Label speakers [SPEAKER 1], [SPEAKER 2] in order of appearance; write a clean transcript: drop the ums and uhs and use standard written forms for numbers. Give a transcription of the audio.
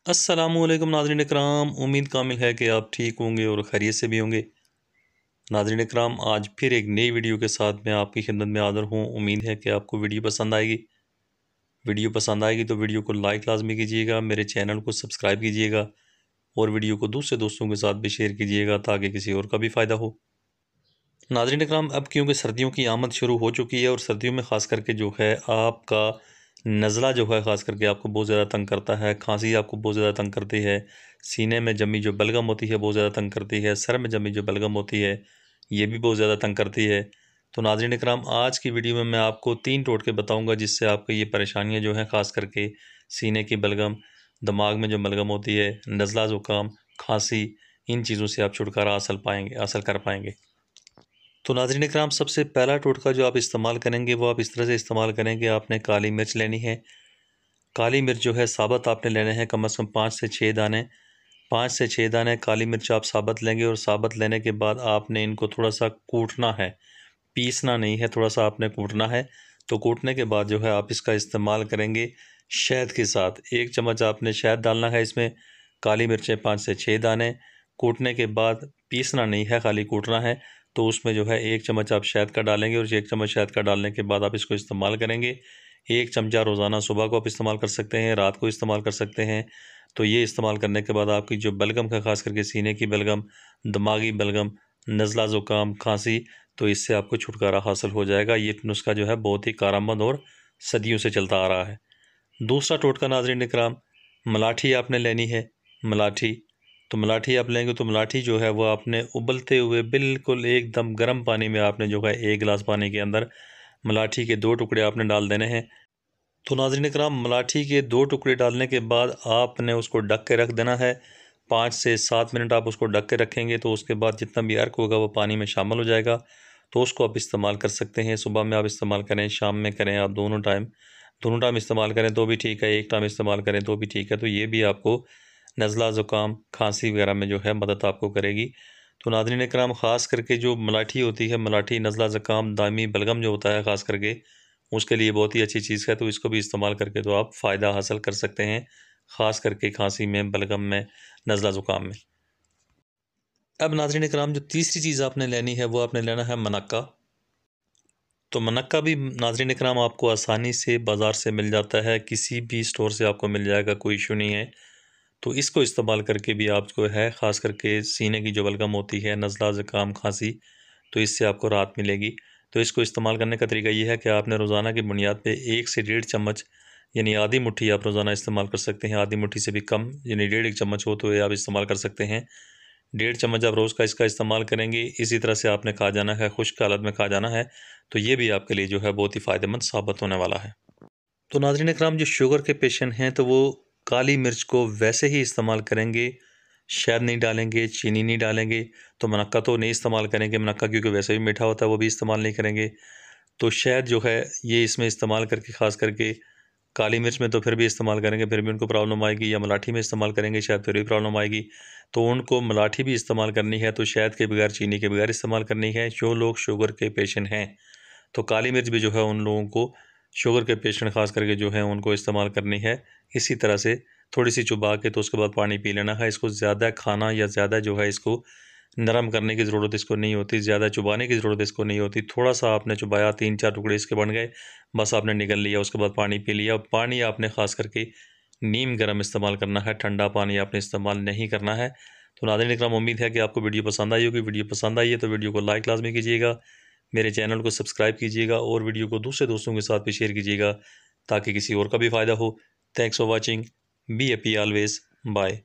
[SPEAKER 1] अस्सलामुअलैकुम नाज़रीन इकराम, उम्मीद कामिल है कि आप ठीक होंगे और खैरियत से भी होंगे। नाज़रीन इकराम, आज फिर एक नई वीडियो के साथ मैं आपकी खिदमत में हाज़िर हूँ। उम्मीद है कि आपको वीडियो पसंद आएगी। वीडियो पसंद आएगी तो वीडियो को लाइक लाजमी कीजिएगा, मेरे चैनल को सब्सक्राइब कीजिएगा और वीडियो को दूसरे दोस्तों के साथ भी शेयर कीजिएगा ताकि किसी और का भी फ़ायदा हो। नाज़रीन इकराम, अब क्योंकि सर्दियों की आमद शुरू हो चुकी है और सर्दियों में ख़ास करके जो है आपका नज़ला जो है ख़ास करके आपको बहुत ज़्यादा तंग करता है, खांसी आपको बहुत ज़्यादा तंग करती है, सीने में जमी जो बलगम होती है बहुत ज़्यादा तंग करती है, सर में जमी जो बलगम होती है ये भी बहुत ज़्यादा तंग करती है। तो नाज़रीन इकराम, आज की वीडियो में मैं आपको 3 टोटके बताऊँगा जिससे आपको ये परेशानियाँ जो हैं ख़ास करके सीने की बलगम, दिमाग में जो बलगम होती है, नज़ला, ज़ुकाम, खांसी, इन चीज़ों से आप छुटकारा हासिल कर पाएँगे। तो नाज़रीन इकराम, सबसे पहला टोटका जो आप इस्तेमाल करेंगे वो आप इस तरह से इस्तेमाल करेंगे। आपने काली मिर्च लेनी है। काली मिर्च जो है साबुत आपने लेने हैं, कम से कम 5 से 6 दाने। 5 से 6 दाने काली मिर्च आप साबुत लेंगे और साबुत लेने के बाद आपने इनको थोड़ा-सा कूटना है, पीसना नहीं है, थोड़ा-सा आपने कूटना है। तो कूटने के बाद जो है आप इसका इस्तेमाल करेंगे शहद के साथ। 1 चम्मच आपने शहद डालना है इसमें, काली मिर्चें 5 से 6 दाने, कूटने के बाद पीसना नहीं है, खाली कूटना है। तो उसमें जो है 1 चम्मच आप शहद का डालेंगे और 1 चम्मच शहद का डालने के बाद आप इसको इस्तेमाल करेंगे। 1 चमचा रोज़ाना सुबह को आप इस्तेमाल कर सकते हैं, रात को इस्तेमाल कर सकते हैं। तो ये इस्तेमाल करने के बाद आपकी जो बलगम का ख़ास करके सीने की बलगम, दिमागी बलगम, नज़ला, ज़ुकाम, खांसी, तो इससे आपको छुटकारा हासिल हो जाएगा। ये नुस्खा जो है बहुत ही कारआमद और सदियों से चलता आ रहा है। दूसरा टोटका नाज़रीन इकराम, मलाठी आपने लेनी है। मलाठी, तो मलाठी आप लेंगे तो मलाठी जो है वो आपने उबलते हुए बिल्कुल एकदम गर्म पानी में आपने जो है 1 गिलास पानी के अंदर मलाठी के 2 टुकड़े आपने डाल देने हैं। तो नाज़रीन इकराम, मलाठी के 2 टुकड़े डालने के बाद आपने उसको ढक के रख देना है। 5 से 7 मिनट आप उसको ढक के रखेंगे तो उसके बाद जितना भी अर्क होगा वो पानी में शामिल हो जाएगा। तो उसको आप इस्तेमाल कर सकते हैं। सुबह में आप इस्तेमाल करें, शाम में करें, आप दोनों टाइम इस्तेमाल करें तो भी ठीक है, एक टाइम इस्तेमाल करें तो भी ठीक है। तो ये भी आपको नज़ला, ज़ुकाम, खांसी वगैरह में जो है मदद आपको करेगी। तो नाज़रीन इकराम, ख़ास करके जो मलाठी होती है, मलाठी नज़ला, ज़ुकाम, दायमी बलगम जो होता है ख़ास करके, उसके लिए बहुत ही अच्छी चीज़ है। तो इसको भी इस्तेमाल करके तो आप फ़ायदा हासिल कर सकते हैं, ख़ास करके खांसी में, बलगम में, नज़ला, ज़ुकाम में। अब नाज़रीन इकराम, जो तीसरी चीज़ आपने लेनी है वो आपने लेना है मनक्का। तो मनक्का भी नाज़रीन इकराम आपको आसानी से बाज़ार से मिल जाता है, किसी भी स्टोर से आपको मिल जाएगा, कोई इशू नहीं है। तो इसको इस्तेमाल करके भी आपको है ख़ास करके सीने की जो बलगम होती है, नज़ला, ज़ुकाम, खांसी, तो इससे आपको राहत मिलेगी। तो इसको इस्तेमाल करने का तरीका ये है कि आपने रोज़ाना की बुनियाद पे 1 से 1.5 चम्मच यानी आधी मुट्ठी आप रोज़ाना इस्तेमाल कर सकते हैं। आधी मुट्ठी से भी कम यानी 1.5 चम्मच हो तो ये आप इस्तेमाल कर सकते हैं। 1.5 चम्मच आप रोज़ का इसका इस्तेमाल करेंगे। इसी तरह से आपने खा जाना है, खुश्क हालत में खा जाना है। तो ये भी आपके लिए जो है बहुत ही फ़ायदेमंद साबित होने वाला है। तो नाज़रीन इकराम, जो शुगर के पेशेंट हैं तो वो काली मिर्च को वैसे ही इस्तेमाल करेंगे, शहद नहीं डालेंगे, चीनी नहीं डालेंगे। तो मुनक्का तो नहीं इस्तेमाल करेंगे, मुनक्का क्योंकि वैसे भी मीठा होता है, वो भी इस्तेमाल नहीं करेंगे। तो शहद जो है ये इसमें इस्तेमाल करके ख़ास करके काली मिर्च में तो फिर भी इस्तेमाल करेंगे, फिर भी उनको प्रॉब्लम आएगी, या मलाठी में इस्तेमाल करेंगे शायद फिर भी प्रॉब्लम आएगी। तो उनको मलाठी भी इस्तेमाल करनी है तो शहद के बगैर, चीनी के बगैर इस्तेमाल करनी है। जो लोग शुगर के पेशेंट हैं तो काली मिर्च भी जो है उन लोगों को, शुगर के पेशेंट ख़ास करके जो है उनको इस्तेमाल करनी है। इसी तरह से थोड़ी-सी चबा के तो उसके बाद पानी पी लेना है। इसको ज़्यादा खाना या ज़्यादा जो है इसको नरम करने की ज़रूरत इसको नहीं होती, ज़्यादा चुबाने की ज़रूरत इसको नहीं होती। थोड़ा-सा आपने चुबाया, 3-4 टुकड़े इसके बन गए, बस आपने निगल लिया, उसके बाद पानी पी लिया। पानी आपने ख़ास करके नीम गर्म इस्तेमाल करना है, ठंडा पानी आपने इस्तेमाल नहीं करना है। तो नाज़रीन इकराम, उम्मीद है कि आपको वीडियो पसंद आई होगी। वीडियो पसंद आई है तो वीडियो को लाइक लाज़मी कीजिएगा, मेरे चैनल को सब्सक्राइब कीजिएगा और वीडियो को दूसरे दोस्तों के साथ भी शेयर कीजिएगा ताकि किसी और का भी फ़ायदा हो। Thanks for watching, be happy always, bye.